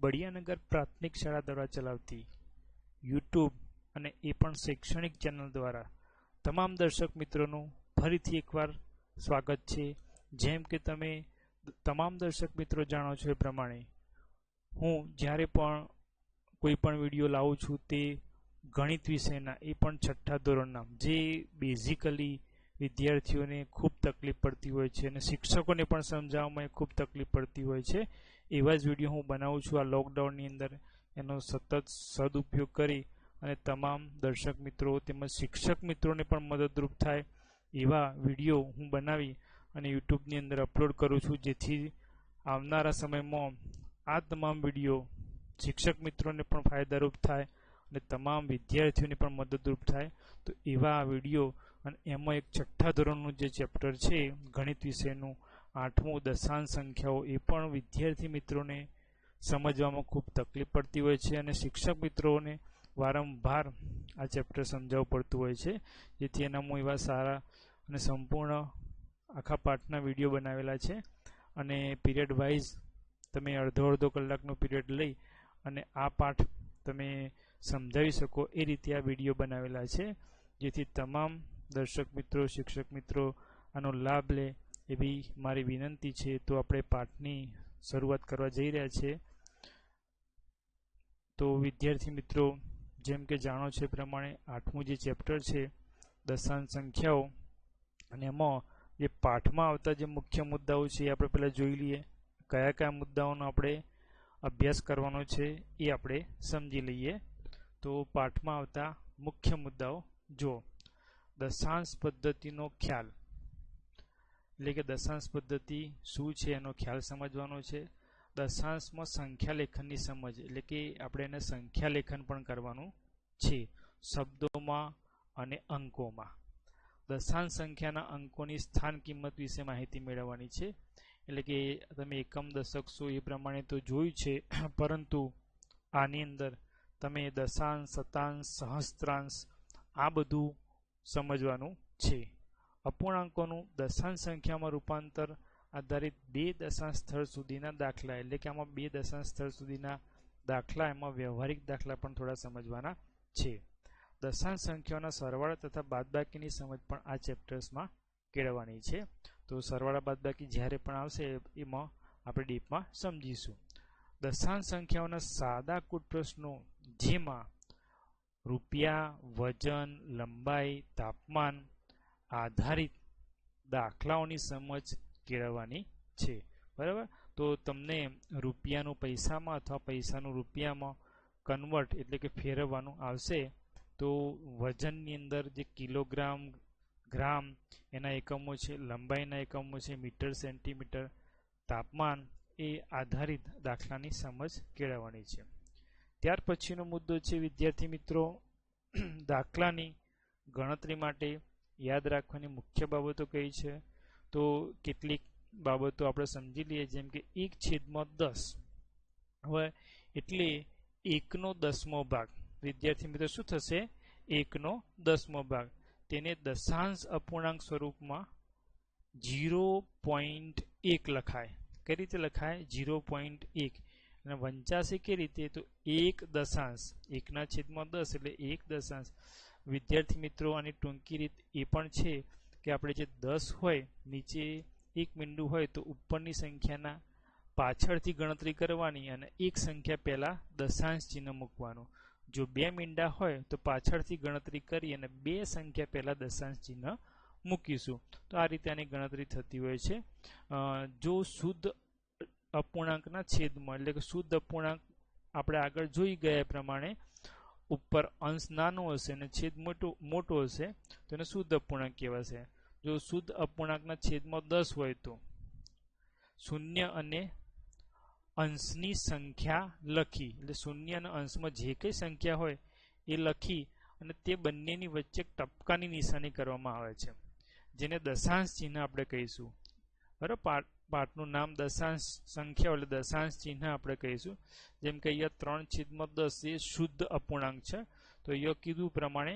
બળિયાનગર પ્રાથમિક શાળા દ્વારા ચલાવતી યુટ્યુબ અને એ પણ શૈક્ષણિક ચેનલ દ્વારા તમામ દર્શક મિત્રોનું ફરીથી એકવાર સ્વાગત છે। જેમ કે તમે તમામ દર્શક મિત્રો જાણો છો એ પ્રમાણે હું જ્યારે પણ કોઈ પણ વિડીયો લાવું છું તે ગણિત વિષયના, એ પણ છઠ્ઠા ધોરણના, જે બેઝિકલી વિદ્યાર્થીઓને ખૂબ તકલીફ પડતી હોય છે અને શિક્ષકોને પણ સમજાવવામાં ખૂબ તકલીફ પડતી હોય છે, એવા જ વિડીયો હું બનાવું છું આ લોકડાઉનની અંદર। એનો સતત સદુપયોગ કરી અને તમામ દર્શક મિત્રો તેમજ શિક્ષક મિત્રોને પણ મદદરૂપ થાય એવા વિડીયો હું બનાવી અને યુટ્યુબની અંદર અપલોડ કરું છું, જેથી આવનારા સમયમાં આ તમામ વિડીયો શિક્ષક મિત્રોને પણ ફાયદારૂપ થાય અને તમામ વિદ્યાર્થીઓને પણ મદદરૂપ થાય। તો એવા વિડીયો અને એમાં એક છઠ્ઠા ધોરણનું જે ચેપ્ટર છે ગણિત વિષયનું 8મું દશાંશ સંખ્યાઓ, એ પણ વિદ્યાર્થી મિત્રોને સમજવામાં ખૂબ તકલીફ પડતી હોય છે અને શિક્ષક મિત્રોને વારંવાર આ ચેપ્ટર સમજાવવું પડતું હોય છે, જેથી એનામાં એવા સારા અને સંપૂર્ણ આખા પાઠના વિડીયો બનાવેલા છે અને પીરિયડ વાઇઝ તમે અડધો કલાકનો પીરિયડ લઈ અને આ પાઠ તમે સમજાવી શકો એ રીતે આ વિડીયો બનાવેલા છે, જેથી તમામ દર્શક મિત્રો શિક્ષક મિત્રો આનો લાભ લે એવી મારી વિનંતી છે। તો આપણે પાઠની શરૂઆત કરવા જઈ રહ્યા છીએ। તો વિદ્યાર્થી મિત્રો, જેમ કે જાણો છો એ પ્રમાણે 8મું જે ચેપ્ટર છે દશાંશ સંખ્યાઓ, અને એમાં જે પાઠમાં આવતા જે મુખ્ય મુદ્દાઓ છે એ આપણે પહેલાં જોઈ લઈએ। કયા કયા મુદ્દાઓનો આપણે અભ્યાસ કરવાનો છે એ આપણે સમજી લઈએ। તો પાઠમાં આવતા મુખ્ય મુદ્દાઓ જો દશાંશ પદ્ધતિનો ખ્યાલ, એટલે કે દશાંશ પદ્ધતિ શું છે એનો ખ્યાલ સમજવાનો છે। દશાંશમાં સંખ્યા લેખનની સમજ, એટલે કે આપણે એને સંખ્યા લેખન પણ કરવાનું છે શબ્દોમાં અને અંકોમાં। દશાંશ સંખ્યાના અંકોની સ્થાન કિંમત વિશે માહિતી મેળવવાની છે, એટલે કે તમે એકમ દશક સો એ પ્રમાણે તો જોયું છે, પરંતુ આની અંદર તમે દશાંશ, શતાંશ, સહસ્ત્રાંશ આ બધું સમજવાનું છે। અપૂર્ણાંકોનું દશાંશ સંખ્યામાં રૂપાંતર આધારિત 2 દશાંશ સ્થળ સુધીના દાખલા, એટલે કે આમાં 2 દશાંશ સ્થળ સુધીના દાખલા, એમાં વ્યવહારિક દાખલા પણ થોડા સમજવાના છે। દશાંશ સંખ્યાઓના સરવાળા તથા બાદબાકીની સમજ પણ આ ચેપ્ટર્સમાં કેળવવાની છે। તો સરવાળા બાદબાકી જ્યારે પણ આવશે એમાં આપણે ડીપમાં સમજીશું। દશાંશ સંખ્યાઓના સાદા કૂટ પ્રશ્નો, જેમાં રૂપિયા, વજન, લંબાઈ, તાપમાન આધારિત દાખલાઓની સમજ કેળવવાની છે, બરાબર। તો તમને રૂપિયાનું પૈસામાં અથવા પૈસાનું રૂપિયામાં કન્વર્ટ, એટલે કે ફેરવવાનું આવશે। તો વજનની અંદર જે કિલોગ્રામ, ગ્રામ એના એકમો છે, લંબાઈના એકમો છે મીટર, સેન્ટીમીટર, તાપમાન એ આધારિત દાખલાની સમજ કેળવવાની છે। ત્યાર પછીનો મુદ્દો છે વિદ્યાર્થી મિત્રો, દાખલાની ગણતરી માટે યાદ રાખવાની મુખ્ય બાબતો કઈ છે। તો કેટલીક બાબતો આપણે સમજી લઈએ, જેમ કે 1/10, હવે એટલે 1/10 ભાગ। વિદ્યાર્થી મિત્રો શું થશે? 1/10 ભાગ, તેને દશાંશ અપૂર્ણાંક સ્વરૂપમાં 0.1 લખાય। કઈ રીતે લખાય? 0.1। અને વંચાશે કઈ રીતે? તો 1 દશાંશ, 1/10 એટલે 1 દશાંશ। વિદ્યાર્થી મિત્રો આની ટૂંકી રીત એ પણ છે કે આપણે જે 10 હોય, નીચે એક મીંડું હોય તો ઉપરની સંખ્યાના પાછળથી ગણતરી કરવાની અને એક સંખ્યા પહેલા દશાંશ ચિહ્ન મૂકવાનું। જો 2 મીંડા હોય તો પાછળથી ગણતરી કરી અને 2 સંખ્યા પહેલા દશાંશ ચિહ્ન મૂકીશું। તો આ રીતે આની ગણતરી થતી હોય છે। જો શુદ્ધ અપૂર્ણાંકના છેદમાં, એટલે કે શુદ્ધ અપૂર્ણાંક આપણે આગળ જોઈ ગયા પ્રમાણે ઉપર અંશ નાનો હશે અને છેદ મોટો હશે તો એને શુદ્ધ અપૂર્ણાંક કહેવાશે। જો શુદ્ધ અપૂર્ણાંકના છેદમાં 10 હોય તો શૂન્ય અને અંશની સંખ્યા લખી, એટલે શૂન્ય અને અંશમાં જે કઈ સંખ્યા હોય એ લખી અને તે બંનેની વચ્ચે ટપકાની નિશાની કરવામાં આવે છે, જેને દશાંશ ચિહ્ન આપણે કહીશું, બરાબર। પાઠનું નામ દશાંશ સંખ્યાઓ એટલે દશાંશ ચિહ્ન આપણે કહીશું। જેમ કે અહીંયા 3/10 એ શુદ્ધ અપૂર્ણાંક છે, તો અહીંયા કીધું પ્રમાણે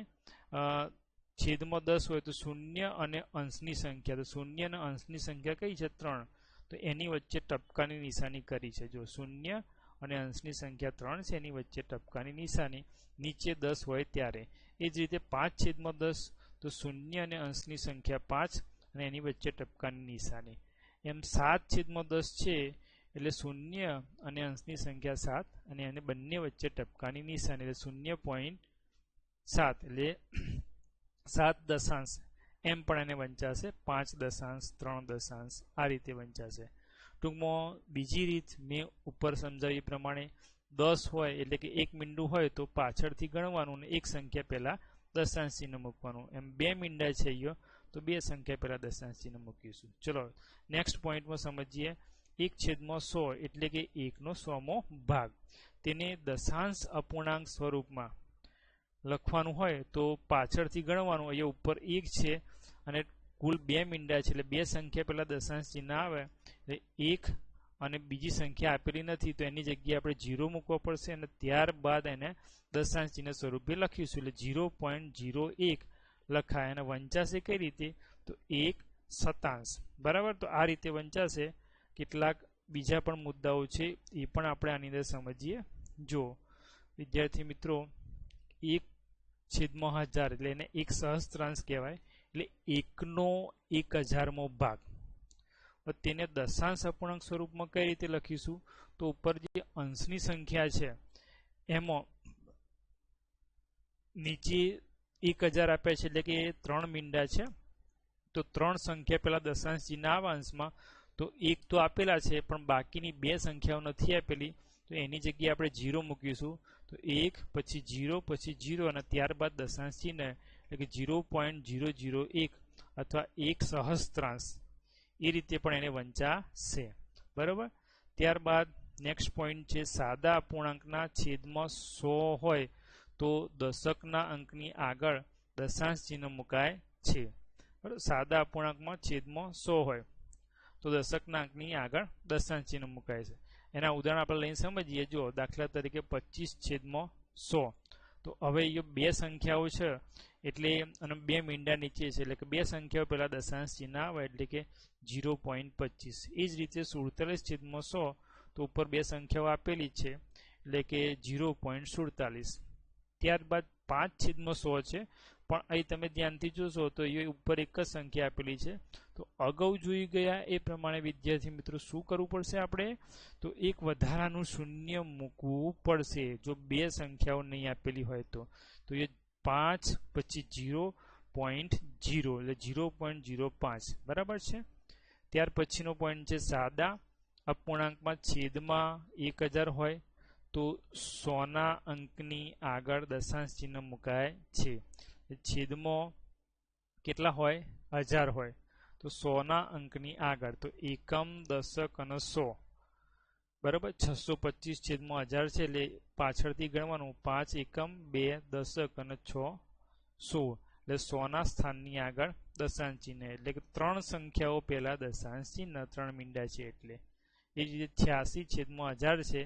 છેદમાં 10 હોય તો શૂન્ય અને અંશની સંખ્યા, તો શૂન્ય અને અંશની સંખ્યા કઈ છે? 3, તો એની વચ્ચે ટપકાની નિશાની કરી છે। જો શૂન્ય અને અંશની સંખ્યા 3 છે એની વચ્ચે ટપકાની નિશાની નીચે 10 હોય ત્યારે. એ જ રીતે 5/10 તો શૂન્ય અને અંશની સંખ્યા 5 અને એની વચ્ચે ટપકાની નિશાની. એમ 7/10 છે એટલે શૂન્ય અને અંશની સંખ્યા 7 અને એને બંને વચ્ચે ટપકાની નિશાની એટલે 0.7 એટલે 7 દશાંશ એમ પણ એને વંચાશે 5 દશાંશ 3 દશાંશ આ રીતે વંચાશે. ટૂંકમાં બીજી રીત મેં ઉપર સમજાવી પ્રમાણે 10 હોય એટલે કે એક મીંડું હોય તો પાછળથી ગણવાનું અને એક સંખ્યા પહેલા દશાંશ ચિહ્ન મૂકવાનું. એમ 2 મીંડા છે અહીંયા તો 2 સંખ્યા પહેલા દશાંશ ચિહ્ન મૂકીશું. ચલો નેક્સ્ટ પોઈન્ટમાં સમજીએ. 1/100 એટલે કે 1/100મો ભાગ. તેને દશાંશ અપૂર્ણાંક સ્વરૂપમાં લખવાનું હોય તો પાછળથી ગણવાનું. અહીંયા ઉપર 1 છે અને કુલ 2 મીંડા છે એટલે 2 સંખ્યા પહેલા દશાંશ ચિહ્ન આવે એટલે 1 અને બીજી સંખ્યા આપેલી નથી તો એની જગ્યાએ આપણે 0 મૂકવો પડશે અને ત્યારબાદ એને દશાંશ ચિહ્ન સ્વરૂપે લખીશું એટલે 0.01 લખાય અને વંચાશે કઈ રીતે તો 1/7. બરાબર. તો આ રીતે વંચાશે. કેટલાક બીજા પણ મુદ્દાઓ છે એ પણ આપણે આની અંદર સમજીએ. જો વિદ્યાર્થી મિત્રો 1/1000 એટલે એને એક સહસ્ત્રાંશ કહેવાય એટલે 1/1000મો ભાગ. તેને દશાંશ અપૂર્ણાંક સ્વરૂપમાં કઈ રીતે લખીશું તો ઉપર જે અંશની સંખ્યા છે એમાં નીચે 1000 આપ્યા છે એટલે કે 3 મીંડા છે તો 3 સંખ્યા પહેલા દશાંશ ચિહ્ન આવે અંશમાં તો 1 તો આપેલા છે પણ બાકીની 2 સંખ્યાઓ નથી આપેલી તો એની જગ્યાએ આપણે 0 મૂકીશું તો 1 પછી 0 પછી 0 અને ત્યારબાદ દશાંશ ચિહ્ન એટલે કે 0.001 અથવા 1 સહસ્ત્રાંશ એ રીતે પણ એને વંચાશે. બરાબર. ત્યારબાદ નેક્સ્ટ પોઈન્ટ છે સાદા અપૂર્ણાંકના છેદમાં 100 હોય તો દશકના અંકની આગળ દશાંશ ચિહ્ન મુકાય છે. બરાબર. સાદા અપૂર્ણાંકમાં છેદમાં 100 હોય તો દશકના અંકની આગળ દશાંશ ચિહ્ન મુકાય છે. એના ઉદાહરણ આપણે લઈને સમજીએ. જો દાખલા તરીકે 25/100 તો હવે એ 2 સંખ્યાઓ છે એટલે અને 2 મીંડા નીચે છે એટલે કે 2 સંખ્યાઓ પહેલા દશાંશ ચિહ્ન આવે એટલે કે 0.25. એ જ રીતે 47/100 તો ઉપર 2 સંખ્યાઓ આપેલી છે એટલે કે 0.47. ત્યારબાદ 5/100 છે પણ અહીં તમે ધ્યાનથી જોશો તો એ ઉપર એક જ સંખ્યા આપેલી છે તો અગાઉ જોઈ ગયા એ પ્રમાણે વિદ્યાર્થી મિત્રો શું કરવું પડશે આપણે તો એક વધારાનું શૂન્ય મૂકવું પડશે જો 2 સંખ્યાઓ નહીં આપેલી હોય તો એ 5 પછી 0.0 એટલે 0.05. બરાબર છે. ત્યાર પછીનો પોઈન્ટ છે સાદા અપૂર્ણાંકમાં છેદમાં 1000 હોય તો 100ના અંકની આગળ દશાંશ ચિહ્ન મુકાય છે. છેદમાં કેટલા હોય 1000 હોય તો 100ના અંકની આગળ તો એકમ દશક અને 100. બરાબર. 625/1000 છે એટલે પાછળથી ગણવાનું 5 એકમ 2 દશક અને 6 100 એટલે 100ના સ્થાનની આગળ દશાંશ ચિહ્ન એટલે કે 3 સંખ્યાઓ પહેલા દશાંશ ચિહ્ન 3 મીંડા છે એટલે. એ જ રીતે 86/1000 છે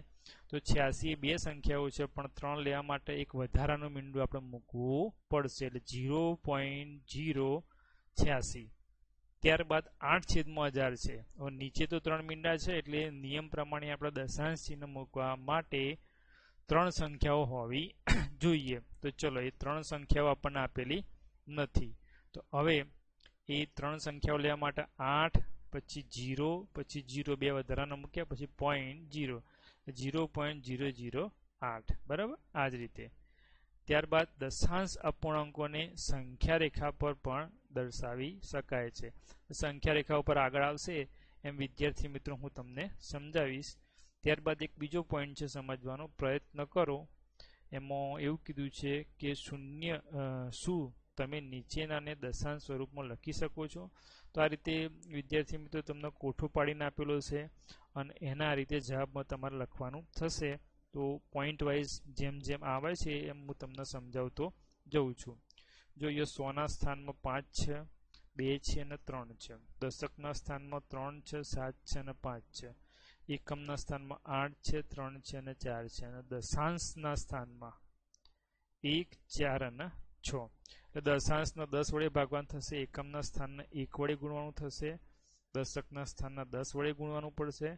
તો 86 એ 2 સંખ્યાઓ છે પણ 3 લેવા માટે એક વધારાનું મીંડું આપણે મૂકવું પડશે એટલે 0.086. ત્યારબાદ 8/1000 છે. હવે નીચે તો 3 મીંડા છે એટલે નિયમ પ્રમાણે આપણે દશાંશ ચિહ્ન મૂકવા માટે 3 સંખ્યાઓ હોવી જોઈએ. તો ચલો એ 3 સંખ્યાઓ આપણને આપેલી નથી તો હવે એ 3 સંખ્યાઓ લેવા માટે 8 પછી 0 પછી 0 બે વધારાના મૂક્યા પછી 0.008. બરાબર. આ જ રીતે ત્યારબાદ દશાંશ અપૂર્ણાંકોને સંખ્યા રેખા પર પણ દર્શાવી શકાય છે. સંખ્યા રેખા ઉપર આગળ આવશે એમ વિદ્યાર્થી મિત્રો હું તમને સમજાવીશ. ત્યારબાદ એક બીજો પોઈન્ટ છે સમજવાનો પ્રયત્ન કરો. એમાં એવું કીધું છે કે શું તમે નીચેનાને દશાંશ સ્વરૂપમાં લખી શકો છો. તો આ રીતે વિદ્યાર્થી મિત્રો તમને કોઠો પાડીને આપેલો છે અને એના રીતે જવાબમાં તમારે લખવાનું થશે. તો પોઈન્ટ વાઇઝ જેમ જેમ આવે છે એમ હું તમને સમજાવતો જઉં છું. જો એ 100ના સ્થાનમાં 5 છે 2 છે અને 3 છે. દશકના સ્થાનમાં 3 છે 7 છે અને 5 છે. એકમના સ્થાનમાં 8 છે 3 છે અને 4 છે અને દશાંશના સ્થાનમાં 1 4 અને 6. એટલે દશાંશના 10 વડે ભાગવાનું થશે. એકમના સ્થાનને 1 વડે ગુણવાનું થશે દશકના સ્થાનના 10 વડે ગુણવાનું પડશે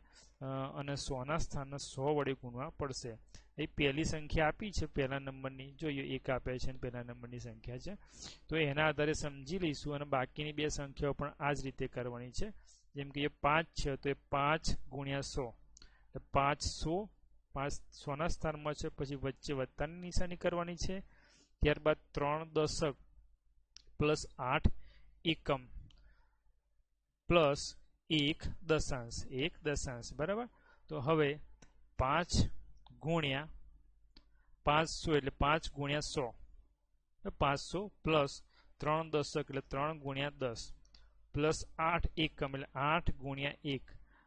અને 100ના સ્થાનના 100 વડે ગુણવા પડશે. એ પહેલી સંખ્યા આપી છે પહેલા નંબરની, જો એક આપે છે અને પહેલા નંબરની સંખ્યા છે, તો એના આધારે સમજી લઈશું અને બાકીની બે સંખ્યાઓ પણ આ જ રીતે કરવાની છે. જેમ કે એ 5 છે તો એ 5 ગુણ્યા 100 એટલે 500, 5 100ના સ્થાનમાં છે, પછી વચ્ચે વત્તાની નિશાની કરવાની છે. ત્યારબાદ 3 દશક પ્લસ 8 એકમ પ્લસ 1 દશાંશ, બરાબર. તો હવે 5 ગુણ્યા 500 એટલે 5 ગુણ્યા 100, 500 પ્લસ 3 દશક એટલે 3 ગુણ્યા 10 પ્લસ 8 એકમ એટલે 8 ગુણ્યા 1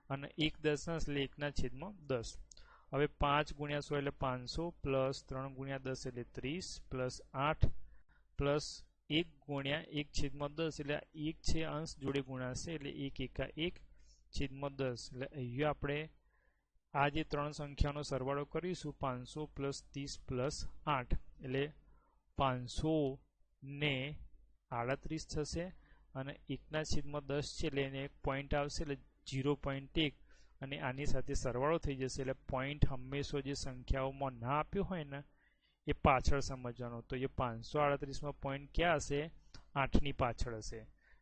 અને 1 દશાંશ એટલે 1/10. હવે 5 ગુણ્યા 100 એટલે 500 પ્લસ 3 ગુણ્યા 10 એટલે 30 પ્લસ 8 પ્લસ 1 ગુણ્યા 1/10 એટલે 1 છે અંશ જોડે ગુણાશે એટલે 1 એકા 1/10. એટલે અહીંયા આપણે આ જે ત્રણ સંખ્યાનો સરવાળો કરીશું 500 પ્લસ 30 પ્લસ 8 એટલે 500 ને 38 થશે અને 1/10 છે એટલે એને એક પોઈન્ટ આવશે એટલે 0.1 અને આની સાથે સરવાળો થઈ જશે. એટલે પોઈન્ટ હંમેશા જે સંખ્યાઓમાં ના આપ્યો હોય ને એ પાછળ સમજવાનો. તો એ 538માં પોઈન્ટ ક્યાં હશે? 8ની પાછળ હશે.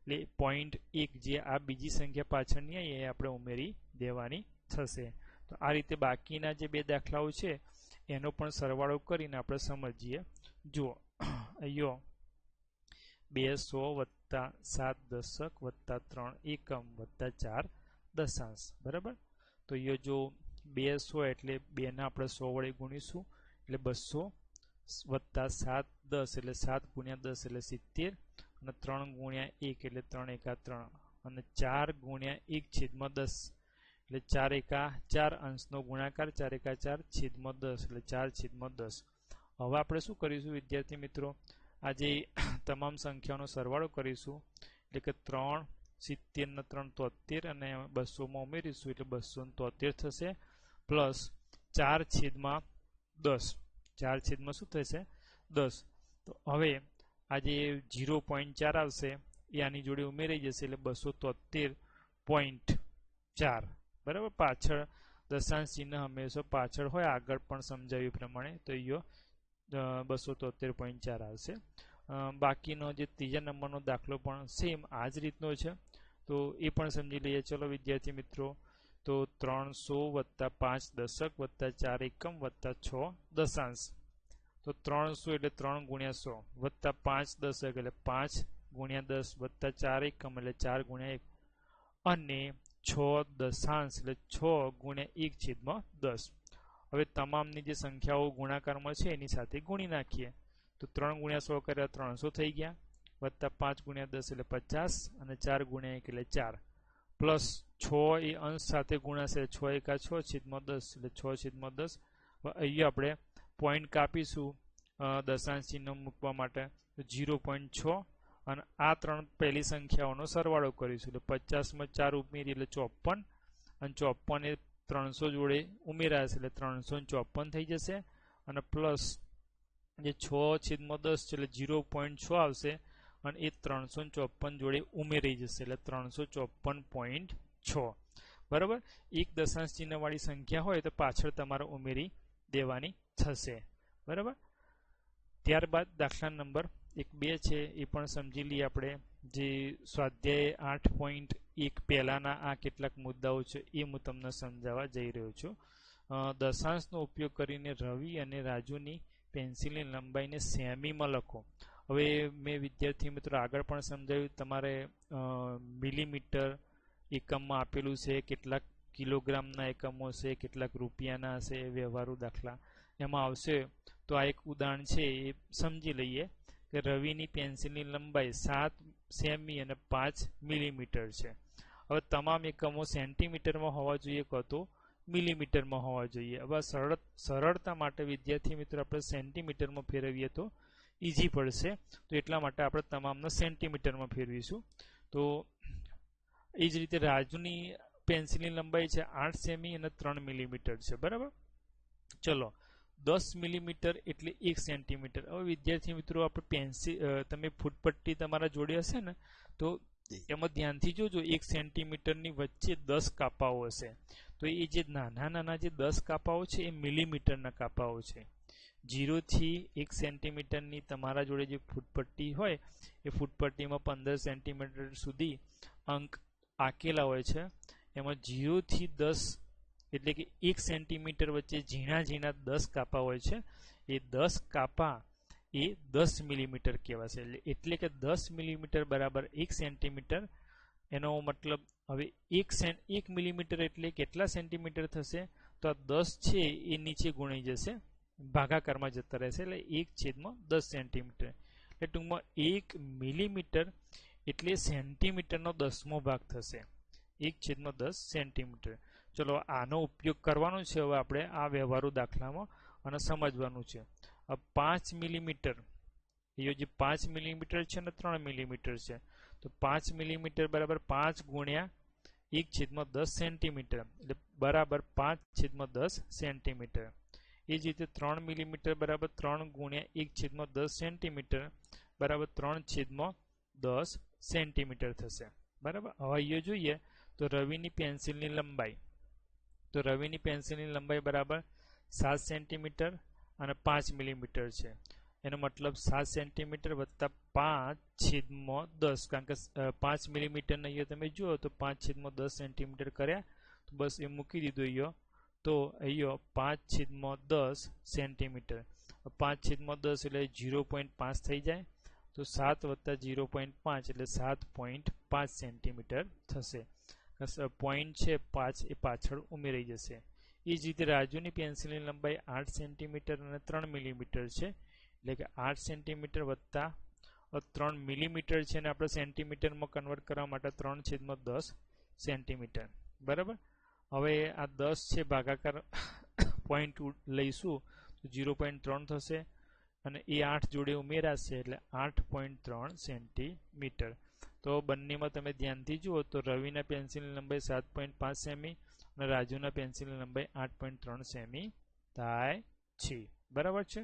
એટલે પોઈન્ટ 1 જે આ બીજી સંખ્યા પાછળની આવી એ આપણે ઉમેરી દેવાની થશે. તો આ રીતે બાકીના જે બે દાખલાઓ છે એનો પણ સરવાળો કરીને આપણે સમજીએ. જુઓ અહીંયા 200 વત્તા 7 દશક વત્તા 3 એકમ વત્તા 4 દશાંશ, બરાબર. તો અહીંયા જો 200 એટલે 2 ને આપણે 100 વડે ગુણીશું એટલે 200 વત્તા 7 10 એટલે 7 ગુણ્યા 10 એટલે 70 અને 3 ગુણ્યા 1 એટલે 3 એકા 3 અને 4 ગુણ્યા 1/10 એટલે 4 એકા 4 અંશનો ગુણાકાર 4 એકા 4/10 એટલે 4/10. હવે આપણે શું કરીશું વિદ્યાર્થી મિત્રો? આ જે તમામ સંખ્યાઓનો સરવાળો કરીશું એટલે કે 3 70 ને 3 73 અને 200માં ઉમેરીશું એટલે 273 થશે પ્લસ 4/10. 4 શું થશે? 10. તો હવે આ જે 0.4 આવશે એ આની જોડે ઉમેરાઈ જશે એટલે 273.4, બરાબર. પાછળ દશાંશ ચિહ્ન હંમેશા પાછળ હોય, આગળ પણ સમજાવ્યું પ્રમાણે. તો અહીંયા 273.4 આવશે. બાકીનો જે ત્રીજા નંબરનો દાખલો પણ સેમ આ જ રીતનો છે, તો એ પણ સમજી લઈએ. ચલો વિદ્યાર્થી મિત્રો, તો 300 વત્તા 5 દશક વત્તા 4 એકમ વત્તા 6 દશાંશ. તો 300 એટલે 3 ગુણ્યા 100 વત્તા 5 દશક એટલે 5 ગુણ્યા 10 વત્તા 4 એકમ એટલે 4 ગુણ્યા 1 અને 6 દશાંશ એટલે 6 ગુણ્યા 1/10. હવે તમામની જે સંખ્યાઓ ગુણાકારમાં છે એની સાથે ગુણી નાખીએ. તો 3 ગુણ્યા 100 કર્યા 300 થઈ ગયા વત્તા 5 ગુણ્યા 10 એટલે 50 અને 4 ગુણ્યા 1 એટલે 4 પ્લસ 6 એ અંશ સાથે ગુણાશે 6 એકા 6/10 એટલે 6/10. અહીંયા આપણે પોઈન્ટ કાપીશું દશાંશ ચિહ્ન મૂકવા માટે 0.6 અને આ ત્રણ પહેલી સંખ્યાઓનો સરવાળો કરીશું એટલે 50માં 4 ઉમેરી એટલે 54 અને 54 એ 300 જોડે ઉમેરાશે એટલે 354 થઈ જશે અને પ્લસ જે 6/10 છે એટલે 0.6 આવશે અને એ 354 જોડે ઉમેરાઈ જશે એટલે 354.6, બરાબર. એક દશાંશ ચિહ્ન વાળી સંખ્યા હોય તો પાછળ તમારે ઉમેરી દેવાની થશે, બરાબર. ત્યારબાદ દાખલા નંબર 1-2 છે એ પણ સમજી લઈએ આપણે. જે સ્વાધ્યાય 8.1 પહેલાના આ કેટલાક મુદ્દાઓ છે એ હું તમને સમજાવવા જઈ રહ્યો છું. દશાંશનો ઉપયોગ કરીને રવિ અને રાજુની પેન્સિલની લંબાઈને સેમીમાં લખો. હવે મેં વિદ્યાર્થી મિત્રો આગળ પણ સમજાવ્યું, તમારે મિલીમીટર એકમમાં આપેલું છે, કેટલાક કિલોગ્રામના એકમો છે, કેટલાક રૂપિયાના હશે, વ્યવહારુ દાખલા એમાં આવશે. તો આ એક ઉદાહરણ છે એ સમજી લઈએ કે રવિની પેન્સિલની લંબાઈ 7 સેમી અને 5 મિલીમીટર છે. હવે તમામ એકમો સેન્ટીમીટરમાં હોવા જોઈએ કાં તો મિલીમીટરમાં હોવા જોઈએ. હવે સરળતા માટે વિદ્યાર્થી મિત્રો આપણે સેન્ટીમીટરમાં ફેરવીએ તો ઈઝી પડશે, તો એટલા માટે આપણે તમામને સેન્ટીમીટરમાં ફેરવીશું. તો એ જ રીતે રાજુની પેન્સિલની લંબાઈ છે 8 સેમી અને 3 મિલીમીટર છે, બરાબર. ચલો 10 મિલીમીટર એટલે 1 સેન્ટીમીટર. હવે વિદ્યાર્થી મિત્રો આપણે પેન્સિલ તમે ફૂટપટ્ટી તમારા જોડે હશે ને તો એમાં ધ્યાનથી જોજો 1 સેન્ટીમીટરની વચ્ચે 10 કાપાઓ હશે તો એ જે નાના નાના જે 10 કાપાઓ છે એ મિલીમીટરના કાપાઓ છે 0 થી 1 સેન્ટીમીટરની તમારા જોડે જે ફૂટપટ્ટી હોય એ ફૂટપટ્ટીમાં 15 સેન્ટીમીટર સુધી અંક આકેલા હોય છે એમાં 0 થી 10 એટલે કે 1 સેન્ટીમીટર વચ્ચે ઝીણા ઝીણા 10 કાપા હોય છે એ 10 કાપા એ 10 મિલીમીટર કહેવાશે એટલે કે 10 મિલીમીટર બરાબર 1 સેન્ટીમીટર એનો મતલબ હવે 1 મિલીમીટર એટલે કેટલા સેન્ટીમીટર થશે તો આ 10 છે એ નીચે ગુણાઈ જશે ભાગાકારમાં જતા રહેશે એટલે 1/10 સેન્ટીમીટર એટલે ટૂંકમાં 1 મિલીમીટર એટલે સેન્ટીમીટરનો 10મો ભાગ થશે 1/10 સેન્ટીમીટર ચલો આનો ઉપયોગ કરવાનો છે હવે આપણે આ વ્યવહારુ દાખલામાં અને સમજવાનું છે 5 મિલીમીટર એ જે 5 મિલીમીટર છે ને 3 મિલીમીટર છે તો 5 મિલીમીટર બરાબર 5 ગુણ્યા 1/10 સેન્ટીમીટર એટલે બરાબર 5/10 સેન્ટીમીટર એ જ રીતે 3 મિલીમીટર બરાબર 3 ગુણ્યા 1/10 સેન્ટીમીટર બરાબર 3/10 સેન્ટીમીટર થશે બરાબર હવે અહીંયા જોઈએ તો રવિની પેન્સિલની લંબાઈ બરાબર 7 સેન્ટીમીટર અને 5 મિલીમીટર છે એનો મતલબ 7 સેન્ટીમીટર વત્તા 5/10 કારણ કે 5 મિલીમીટર અહીંયા તમે જુઓ તો 5/10 સેન્ટીમીટર કર્યા તો બસ એ મૂકી દીધું અહીંયા તો અહીંયા 5/10 સેન્ટીમીટર 5/10 એટલે 0.5 થઈ જાય તો 7 વત્તા 0.5 એટલે 7.5 સેન્ટીમીટર થશે પોઈન્ટ છે 5 એ પાછળ ઉમેરાઈ જશે એ જ રીતે રાજુની પેન્સિલની લંબાઈ 8 સેન્ટીમીટર અને 3 મિલીમીટર છે એટલે કે 8 સેન્ટીમીટર વત્તા 3 મિલીમીટર છે અને આપણે સેન્ટીમીટરમાં કન્વર્ટ કરવા માટે 3/10 સેન્ટીમીટર બરાબર હવે આ 10 છે ભાગાકાર પોઈન્ટ લઈશું તો 0.3 થશે અને એ 8 જોડે ઉમેરાશે એટલે 8.3 સેન્ટીમીટર તો બંનેમાં તમે ધ્યાનથી જુઓ તો રવિના પેન્સિલની લંબાઈ 7.5 સેમી અને રાજુના પેન્સિલની લંબાઈ 8.3 સેમી થાય છે બરાબર છે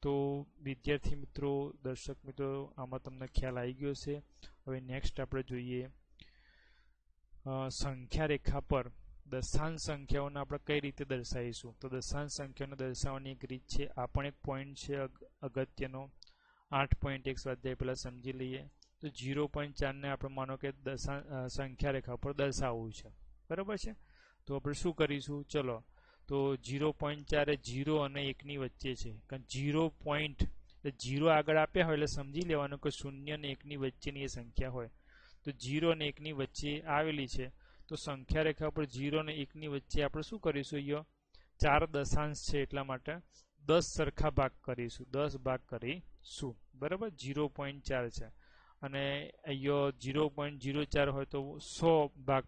તો વિદ્યાર્થી મિત્રો દર્શક મિત્રો આમાં તમને ખ્યાલ આવી ગયો છે હવે નેક્સ્ટ આપણે જોઈએ સંખ્યા રેખા પર દશાંશ સંખ્યાઓને આપણે કઈ રીતે દર્શાવીશું તો દશાંશ સંખ્યાઓને દર્શાવવાની એક રીત છે આ પણ એક પોઈન્ટ છે અગત્યનો 8.1 સ્વાધ્યાય પહેલા સમજી લઈએ તો 0.4 ને આપણે માનો કે સંખ્યા રેખા પર દર્શાવવું છે બરાબર છે તો આપણે શું કરીશું ચલો તો 0.4 એ 0 અને 1 ની વચ્ચે છે કારણ 0 પોઈન્ટ એટલે 0 આગળ આપ્યા હોય એટલે સમજી લેવાનું કે 0 અને 1 ની વચ્ચેની એ સંખ્યા હોય તો 0 અને 1 ની વચ્ચે આવેલી છે તો સંખ્યા રેખા પર 0 અને 1 ની વચ્ચે આપણે શું કરીશું અહીંયા 4 દશાંશ છે એટલા માટે 10 સરખા ભાગ કરીશું 10 ભાગ કરીશું બરાબર 0.4 છે અને અહીંયા 0.04 હોય તો 100 ભાગ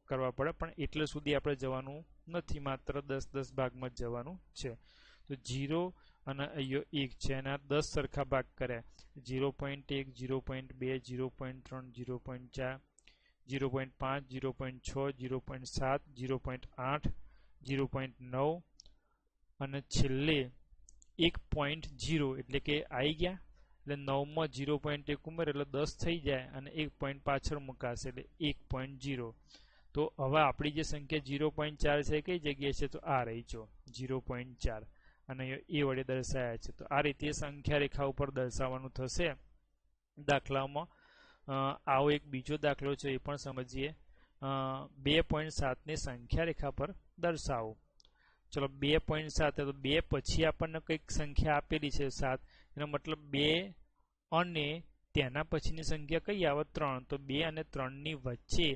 કરવા પડે પણ એટલે સુધી આપણે જવાનું નથી માત્ર 10 ભાગમાં જ જવાનું છે તો 0 અને અહીંયા 1 છે અને 10 સરખા ભાગ કર્યા 0.1 0.2 0.3 0.4 0.5 0.6 0.7 0.8 0.9 અને છેલ્લે 1.0 એટલે કે આવી ગયા એટલે 9 માં 0.1 ઉમેર એટલે 10 થઈ જાય અને 1 પોઈન્ટ પાછળ મુકાશે એટલે 1.0 તો હવે આપણી જે સંખ્યા 0.4 છે કઈ જગ્યાએ છે તો આ રહી જો 0.4 અને એ વડે દર્શાવ્યા છે તો આ રીતે સંખ્યા રેખા ઉપર દર્શાવવાનું થશે દાખલામાં આવો એક બીજો દાખલો છે એ પણ સમજીએ 2.7 ને સંખ્યા રેખા પર દર્શાવો ચલો 2.7 તો 2 પછી આપણને કંઈક સંખ્યા આપેલી છે 7 એનો મતલબ 2 અને તેના પછીની સંખ્યા કઈ આવે 3 તો 2 અને 3 ની વચ્ચે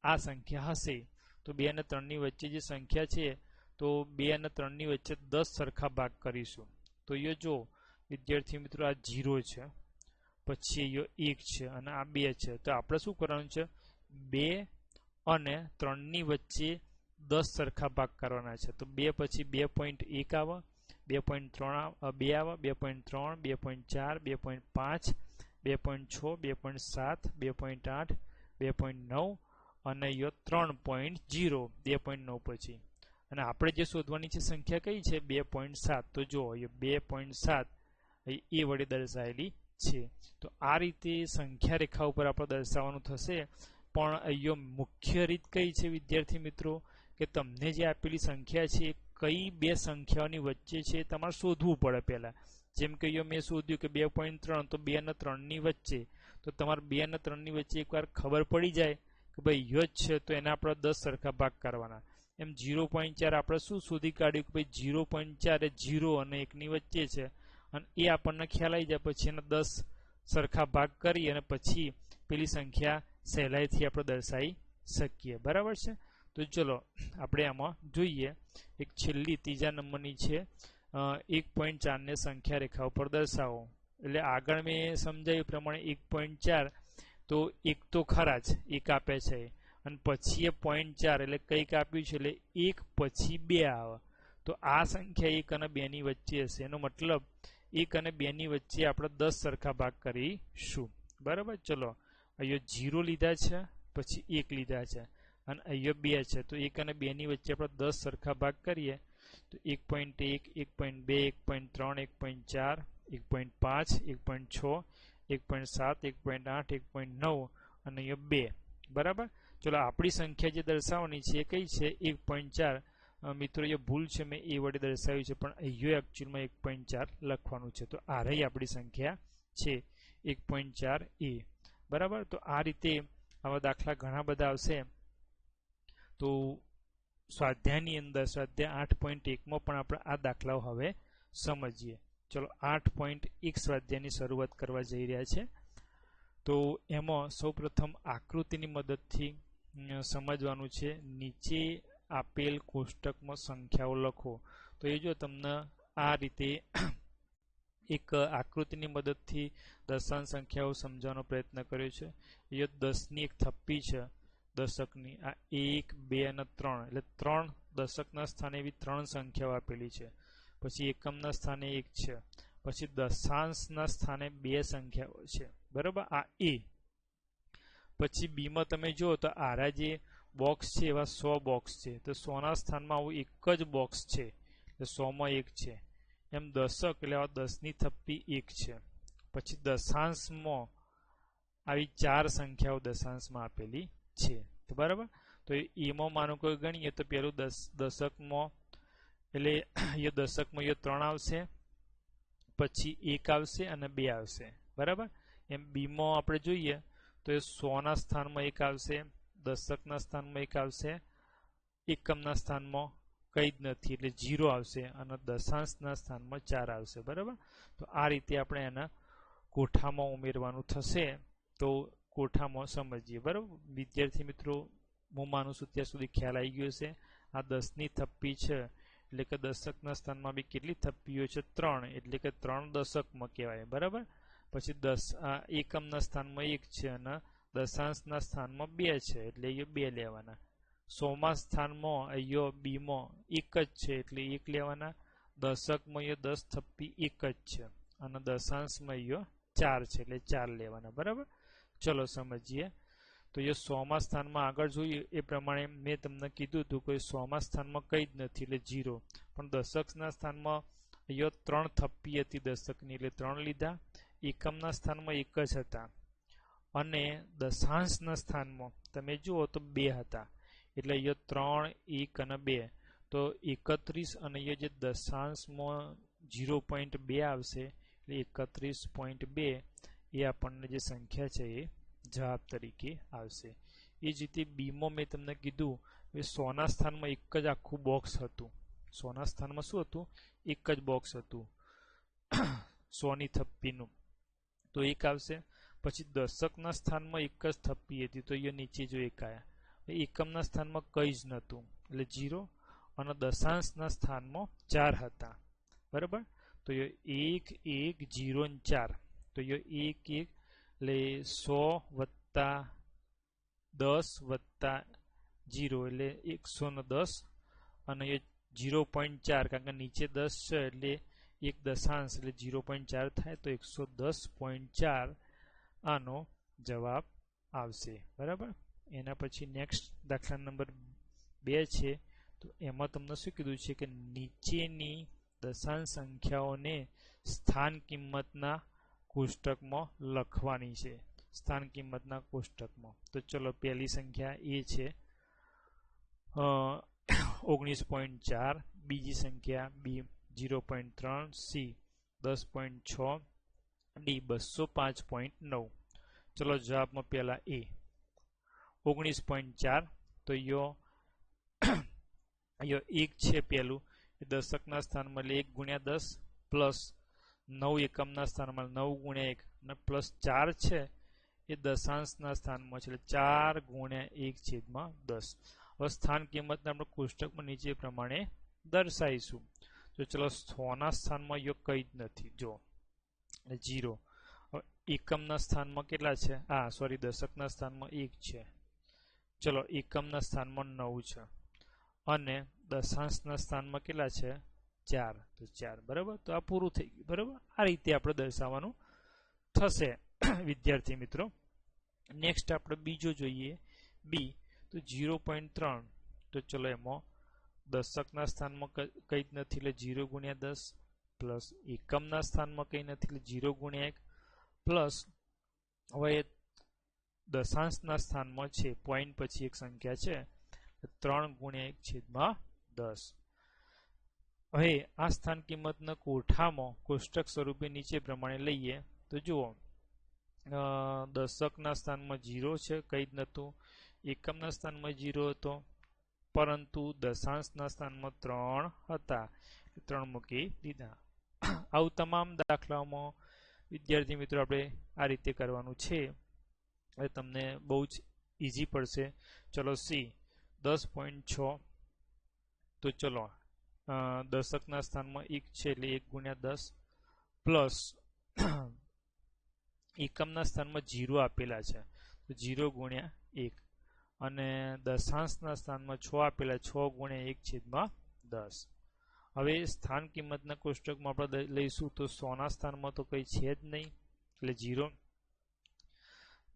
આ સંખ્યા હશે તો 2 અને 3 ની વચ્ચે જે સંખ્યા છે તો 2 અને 3 ની વચ્ચે 10 સરખા ભાગ કરીશું તો એ જો વિદ્યાર્થી મિત્રો આ 0 છે પછી એ 1 છે અને આ 2 છે તો આપણે શું કરવાનું છે 2 અને 3 ની વચ્ચે 10 સરખા ભાગ કરવાના છે તો 2 પછી 2.1 આવે 2.3 2 આવે 2.3 2.4 2.5 2.6 2.7 2.8 2.9 અને 3.0 2.9 પછી અને આપણે જે શોધવાની છે સંખ્યા કઈ છે 2.7 તો જો 2.7 એ વડે દર્શાવેલી છે. તો આ રીતે સંખ્યા રેખા ઉપર આપણે દર્શાવવાનું થશે. પણ અહીંયા મુખ્ય રીત કઈ છે વિદ્યાર્થી મિત્રો, કે તમને જે આપેલી સંખ્યા છે કઈ બે સંખ્યાઓની વચ્ચે છે તમારે શોધવું પડે પહેલા. જેમ કે અહીંયા મેં શોધ્યું કે 2.3, તો 2 અને 3 ની વચ્ચે. તો તમારે 2 અને 3 ની વચ્ચે એકવાર ખબર પડી જાય કે ભાઈ યો જ છે, તો એના આપણે 10 સરખા ભાગ કરવાના. એમ 0.4 આપણે શું શોધી કાઢ્યું કે ભાઈ 0.4 એ 0 અને 1 ની વચ્ચે છે, અને એ આપણને ખ્યાલ આવી જાય પછી એના 10 સરખા ભાગ કરી અને પછી પેલી સંખ્યા સહેલાઈથી આપણે દર્શાવી શકીએ. બરાબર છે. તો ચલો આપણે આમાં જોઈએ. એક છેલ્લી ત્રીજા નંબરની છે 1.4 ને સંખ્યા રેખા ઉપર દર્શાવો. એટલે આગળ મેં સમજાવ્યું પ્રમાણે 1.4 તો એક તો ખરા જ એક આપે છે, અને પછી એ 0.4 એટલે કંઈક આપ્યું છે એટલે એક પછી 2 આવે. તો આ સંખ્યા 1 અને 2 ની વચ્ચે હશે. એનો મતલબ 1 અને 2 ની વચ્ચે આપણે 10 સરખા ભાગ કરીશું. બરાબર. ચલો અહીંયા 0 લીધા છે, પછી 1 લીધા છે, અને અહીંયા 2 છે. તો 1 અને 2 ની વચ્ચે આપણે 10 સરખા ભાગ કરીએ તો 1.1, 1.2, 1.3, 1.4, 1.5, 1.6, 1.7, 1.8, 1.9 અને અહીંયા 2. બરાબર. ચલો આપણી સંખ્યા જે દર્શાવવાની છે એ કઈ છે 1.4. મિત્રો એ ભૂલ છે, મેં એ વડે દર્શાવ્યું છે, પણ અહીંયા એકચ્યુઅલમાં 1.4 લખવાનું છે. તો આ રહી આપણી સંખ્યા છે 1.4 એ. બરાબર. તો આ રીતે આવા દાખલા ઘણા બધા આવશે. તો સ્વાધ્યાયની અંદર સ્વાધ્યાય 8.1 માં પણ આપણે આ દાખલાઓ હવે સમજીએ. ચલો 8.1 સ્વાધ્યાયની શરૂઆત કરવા જઈ રહ્યા છે. તો એમાં સૌપ્રથમ આકૃતિની મદદથી સમજવાનું છે. નીચે આપેલ કોષ્ટકમાં સંખ્યાઓ લખો. તો એ જો તમને આ રીતે એક આકૃતિની મદદથી દશાંશ સંખ્યાઓ સમજવાનો પ્રયત્ન કર્યો છે. એ 10ની એક થપ્પી છે દશકની. આ 1, 2 અને 3 એટલે 3 દશકના સ્થાને એવી 3 સંખ્યાઓ આપેલી છે. પછી એકમના સ્થાને 1 છે, પછી દશાંશના સ્થાને 2 સંખ્યાઓ છે. બરાબર. આ એ. પછી બીમાં તમે જુઓ તો આરા જે બોક્સ છે એવા 100 બોક્સ છે. તો 100 ના સ્થાનમાં આવું એક જ બોક્સ છે, એટલે 100 માં 1 છે. એમ દશક એટલે આવા 10ની થપ્પી 1 છે. પછી દશાંશમાં આવી 4 સંખ્યાઓ દશાંશમાં આપેલી છે. તો બરાબર. તો એમાં માનો કોઈ ગણીએ તો પેલું દશકમાં એટલે એ દશકમાં એ 3 આવશે, પછી 1 આવશે અને 2 આવશે. બરાબર. એમ બીમાં આપણે જોઈએ તો એ 100 ના સ્થાનમાં 1 આવશે, દશકના સ્થાનમાં 1 આવશે, એકમના સ્થાનમાં કંઈ જ નથી એટલે 0 આવશે, અને દશાંશના સ્થાનમાં 4 આવશે. બરાબર. તો આ રીતે આપણે એના કોઠામાં ઉમેરવાનું થશે. તો કોઠામાં સમજીએ. બરાબર. વિદ્યાર્થી મિત્રો, હું માનું છું ત્યાં સુધી ખ્યાલ આવી ગયો છે. આ 10ની થપ્પી છે એટલે કે દશકના સ્થાનમાં બી કેટલી થપ્પીઓ છે 3, એટલે કે 3 દશકમાં કહેવાય. બરાબર. પછી એકમના સ્થાનમાં 1 છે અને દશાંશના સ્થાનમાં 2 છે એટલે એ 2 લેવાના. 100મા સ્થાનમાં અહીંયા બીમાં 1 જ છે એટલે 1 લેવાના. દશકમાં એ 10 થપ્પી 1 જ છે, અને દશાંશમાં અહીંયા 4 છે એટલે 4 લેવાના. બરાબર. ચલો સમજીએ. તો એ 100મા સ્થાનમાં આગળ જોઈએ એ પ્રમાણે મેં તમને કીધું હતું કે 100મા સ્થાનમાં કંઈ જ નથી એટલે 0. પણ દશકના સ્થાનમાં અહીંયા 3 થપ્પી હતી દશકની એટલે 3 લીધા. એકમના સ્થાનમાં 1 જ હતા, અને દશાંશના સ્થાનમાં તમે જુઓ તો 2 હતા એટલે અહીંયા 3, 1 અને 2. તો 31 અને અહીંયા જે દશાંશમાં 0.2 આવશે એટલે 31.2 એ આપણને જે સંખ્યા છે એ જવાબ તરીકે આવશે. એ જ રીતે બીમાં મેં તમને કીધું કે 100 ના સ્થાનમાં એક જ આખું બોક્સ હતું. 100 ના સ્થાનમાં શું હતું? એક જ બોક્સ હતું 100ની થપ્પીનું, તો 1 આવશે. પછી દશકના સ્થાનમાં એક જ થપ્પી હતી તો એ નીચે જો 1 આવ્યા. એકમના સ્થાનમાં કંઈ જ નહોતું એટલે 0, અને દશાંશના સ્થાનમાં 4 હતા. બરાબર. તો એ 1, 1, 0 અને 4. તો એ 1, 1 એટલે 100 વત્તા 10 વત્તા 0 એટલે 110, અને એ 0.4 કારણ કે નીચે 10 છે એટલે એક દશાંશ એટલે 0.4 થાય તો 110.4 આનો જવાબ આવશે. બરાબર. એના પછી નેક્સ્ટ દાખલા નંબર 2 છે. તો એમાં તમને શું કીધું છે કે નીચેની દશાંશ સંખ્યાઓને સ્થાન કિંમતના કોષ્ટકમાં લખવાની છે, સ્થાન કિંમતના કોષ્ટકમાં. તો ચલો પહેલી સંખ્યા એ છે 19.4, બીજી સંખ્યા બી 0.3, સી 10.6, ડી 205.9. ચલો જવાબમાં પહેલા એ 19.4. તો યો 1 છે પહેલું એ દશકના સ્થાનમાં એટલે 1 ગુણ્યા 10 પ્લસ 9 એકમના સ્થાનમાં 9 ગુણ્યા 1 અને પ્લસ 4 છે એ દશાંશના સ્થાનમાં છે એટલે 4 ગુણ્યા 1 છેદમાં 10. હવે સ્થાન કિંમતને આપણે કોષ્ટકમાં નીચે પ્રમાણે દર્શાવીશું. તો ચલો 100 ના સ્થાનમાં યો કંઈ જ નથી, જો 0. એકમના સ્થાનમાં કેટલા છે? સોરી, દશકના સ્થાનમાં 1 છે. ચલો એકમના સ્થાનમાં 9 છે અને દશાંશના સ્થાનમાં કેટલા છે? 4. તો 4. બરાબર. તો આ પૂરું થઈ ગયું. બરાબર. આ રીતે આપણે દર્શાવવાનું થશે વિદ્યાર્થી મિત્રો. નેક્સ્ટ આપણે બીજો જોઈએ બી. તો 0.3. તો ચલો એમાં દશકના સ્થાનમાં કંઈ જ નથી એટલે 0 ગુણ્યા 10 પ્લસ એકમના સ્થાનમાં કંઈ નથી એટલે 0 ગુણ્યા 1 પ્લસ હવે દશાંશના સ્થાનમાં છે પોઈન્ટ પછી એક સંખ્યા છે 3 ગુણ્યા 1 છેદમાં 10. હવે આ સ્થાન કિંમતના કોઠામાં કોષ્ટક સ્વરૂપે નીચે પ્રમાણે લઈએ. તો જુઓ દશકના સ્થાનમાં 0 છે, કંઈ જ નહોતું. એકમના સ્થાનમાં 0 હતો, પરંતુ દશાંશના સ્થાનમાં 3 હતા, 3 મૂકી દીધા. આવું તમામ દાખલાઓમાં વિદ્યાર્થી મિત્રો આપણે આ રીતે કરવાનું છે. હવે તમને બહુ જ ઇઝી પડશે. ચલો સી 10.6. તો ચલો દશકના સ્થાનમાં 1 છે એટલે 1 ગુણ્યા 10 પ્લસ એકમના સ્થાનમાં 0 આપેલા છે તો 0 ગુણ્યા 1 અને દશાંશના સ્થાનમાં 6 આપેલા 6 ગુણ્યા 1 છેદમાં 10. હવે સ્થાન કિંમતના કોષ્ટકમાં આપણે લઈશું તો 100 ના સ્થાનમાં તો કંઈ છે જ નહીં એટલે 0.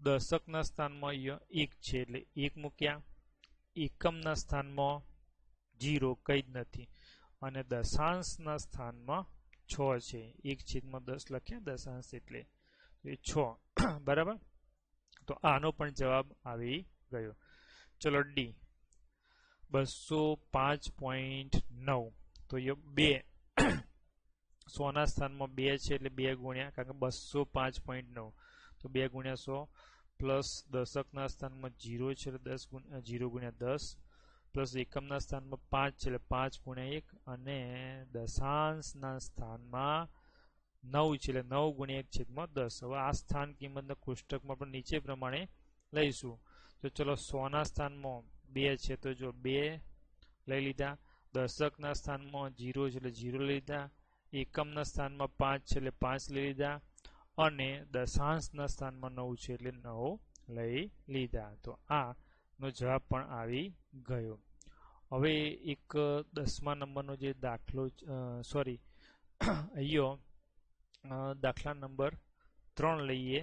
દશકના સ્થાનમાં 1 છે એટલે 1 મૂક્યા. એકમના સ્થાનમાં 0 કંઈ જ નથી અને દશાંશના સ્થાનમાં 6 છે, 1 છેદમાં 10 લખ્યા દશાંશ એટલે 6. બરાબર. તો આનો પણ જવાબ આવી ગયો. ચલો ડી 205.9. તો એ 2 100 ના સ્થાનમાં 2 છે એટલે 2 ગુણ્યા, કારણ કે 205.9 તો 2 ગુણ્યા 100 પ્લસ દશકના સ્થાનમાં 0 છે એટલે 0 ગુણ્યા 10 પ્લસ એકમના સ્થાનમાં 5 છે એટલે 5 ગુણ્યા 1 અને દશાંશના સ્થાનમાં 9 છે એટલે 9 ગુણ્યા 1 છેદમાં 10. હવે આ સ્થાન કિંમતના કોષ્ટકમાં પણ નીચે પ્રમાણે લઈશું. તો ચલો 100 ના સ્થાનમાં 2 છે તો જો 2 લઈ લીધા. દશકના સ્થાનમાં 0 છે એટલે 0 લઈ લીધા. એકમના સ્થાનમાં 5 છે એટલે 5 લઈ લીધા અને દશાંશના સ્થાનમાં 9 છે એટલે 9 લઈ લીધા. તો આ નો જવાબ પણ આવી ગયો. હવે એક 10મા નંબરનો જે દાખલો અહીંયા દાખલા નંબર 3 લઈએ.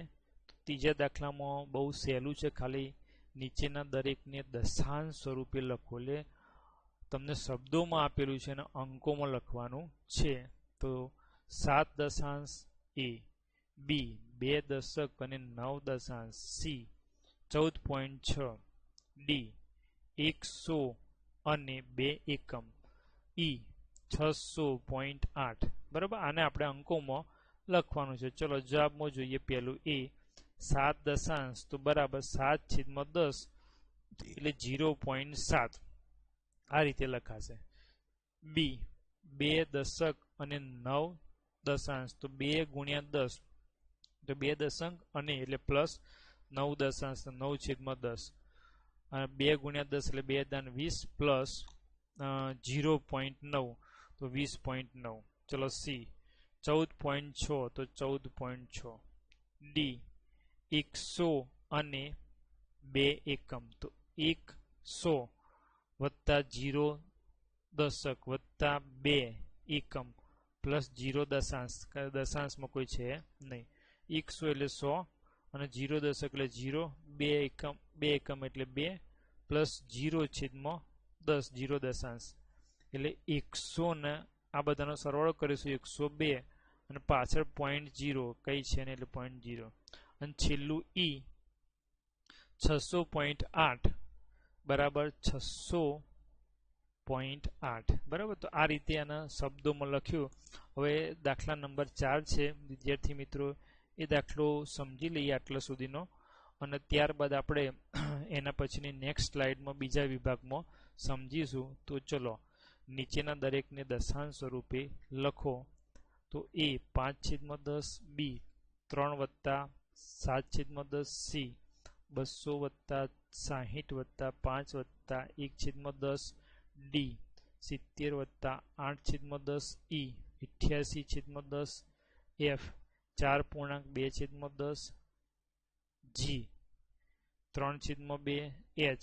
ત્રીજા દાખલામાં બહુ સહેલું છે, ખાલી નીચેના દરેકને દશાંશ સ્વરૂપે લખો. એટલે તમને શબ્દોમાં આપેલું છે અને અંકોમાં લખવાનું છે. તો 7 દશાંશ એ, બી 2 દશક અને 9 દશાંશ, સી 14.6, ડી 100 અને 2 એકમ, ઈ 600.8. બરાબર. આને આપણે અંકોમાં લખવાનું છે. ચલો જવાબમાં જોઈએ. પહેલું એ 7 દશાંશ તો બરાબર 7 છેદમાં 10 એટલે 0.7 આ રીતે લખાશે. બી 2 દશક અને 9 દશાંશ તો 2 ગુણ્યા 10 તો 2 દશક અને એટલે પ્લસ 9 દશાંશ 9 છેદમાં 10 અને 2 ગુણ્યા 10 એટલે 2 દાન 20 પ્લસ 0.9 તો 20.9. ચલો સી 14.6 તો 14.6. ડી 100 અને 2 એકમ તો 100 વત્તા 0 દશક વત્તા 2 એકમ પ્લસ 0 દશાંશ, દશાંશમાં કોઈ છે નહીં. 100 એટલે 100 અને 0 દશક એટલે 0, 2 એકમ એટલે 2 પ્લસ 0 છેદમાં 10 0 દશાંશ એટલે 100 ને આ બધાનો સરવાળો કરીશું 102 અને પાછળ 0.0 કઈ છે ને એટલે 0.0 અને છેલ્લું ઈ 600.8 બરાબર 600.8 બરાબર. તો આ રીતે આના શબ્દોમાં લખ્યું. હવે દાખલા નંબર 4 છે વિદ્યાર્થી મિત્રો, એ દાખલો સમજી લઈએ આટલા સુધીનો અને ત્યારબાદ આપણે એના પછીની નેક્સ્ટ સ્લાઇડમાં બીજા વિભાગમાં સમજીશું. તો ચલો નીચેના દરેકને દશાંશ સ્વરૂપે લખો. તો એ 5/10, બી 3+7/10, સી 200+60+5+1/10, ડી 70+8/10, ઈ 88/10, એફ 4.2/10, જી 3/2, એચ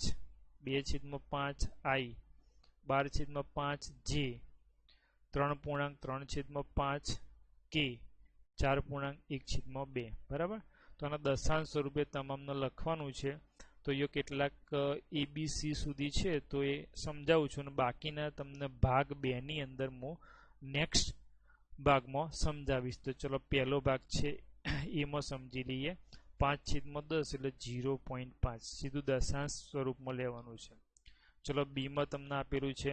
2/5, આઈ 12/5, જે 3.3/5, કે 4.1/2 બરાબર. તો આના દશાંશ સ્વરૂપે તમામને લખવાનું છે. તો એ કેટલાક એબીસી સુધી છે તો એ સમજાવું છું અને બાકીના તમને ભાગ 2 ની અંદર હું નેક્સ્ટ ભાગમાં સમજાવીશ. તો ચલો પહેલો ભાગ છે એમાં સમજી લઈએ. 5/10 એટલે 0.5 સીધું દશાંશ સ્વરૂપમાં લેવાનું છે. ચલો બીમાં તમને આપેલું છે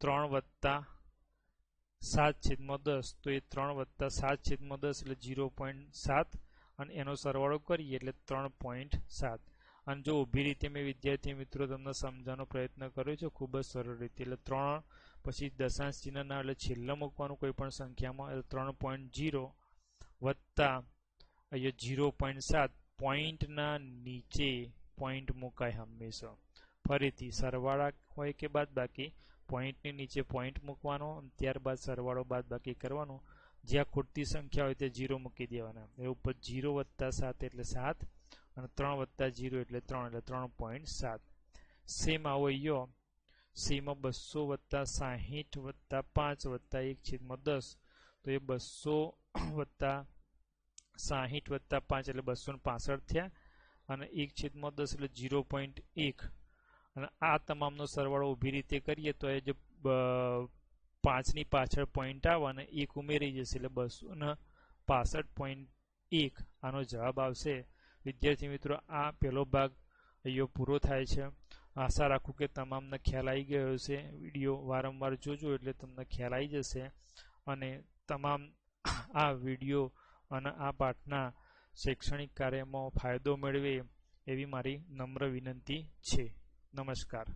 3+7/10, તો એ 3+7/10 એટલે 0.7 અને એનો સરવાળો કરીએ એટલે 3.7. અને જો ઊભી રીતે મેં વિદ્યાર્થી મિત્રો તમને સમજાવવાનો પ્રયત્ન કર્યો છે ખૂબ જ સરળ રીતે. એટલે 3 પછી દશાંશ ચિહ્ન ના એટલે છેલ્લે મૂકવાનું કોઈ પણ સંખ્યામાં, એટલે 3.0 વત્તા અહીંયા 0.7. પોઈન્ટના નીચે પોઈન્ટ મુકાય હંમેશા. ફરીથી સરવાળા હોય કે બાદ બાકી, પોઈન્ટની નીચે પોઈન્ટ મૂકવાનો અને ત્યારબાદ સરવાળો બાદ બાકી કરવાનો. જ્યાં ખોટી સંખ્યા હોય તે 0 મૂકી દેવાના. એ ઉપર 0+7 એટલે 7 અને 3+0 એટલે 3 એટલે 3.7. સેમ આવો અહીંયા સીમાં 200+60+5+1/10, તો એ 200+60+5 એટલે 265 થયા અને 1/10 એટલે 0.1. અને આ તમામનો સરવાળો ઊભી રીતે કરીએ તો એ જે 5 ની પાછળ પોઈન્ટ આવે અને 1 ઉમેરી જશે એટલે 265.1 આનો જવાબ આવશે. વિદ્યાર્થી મિત્રો આ પહેલો ભાગ અહીંયા પૂરો થાય છે. આશા રાખું કે તમામને ખ્યાલ આવી ગયો હશે. વિડીયો વારંવાર જોજો એટલે તમને ખ્યાલ આવી જશે અને તમામ આ વિડીયો અને આ પાઠના શૈક્ષણિક કાર્યમાં ફાયદો મેળવે એવી મારી નમ્ર વિનંતી છે. નમસ્કાર.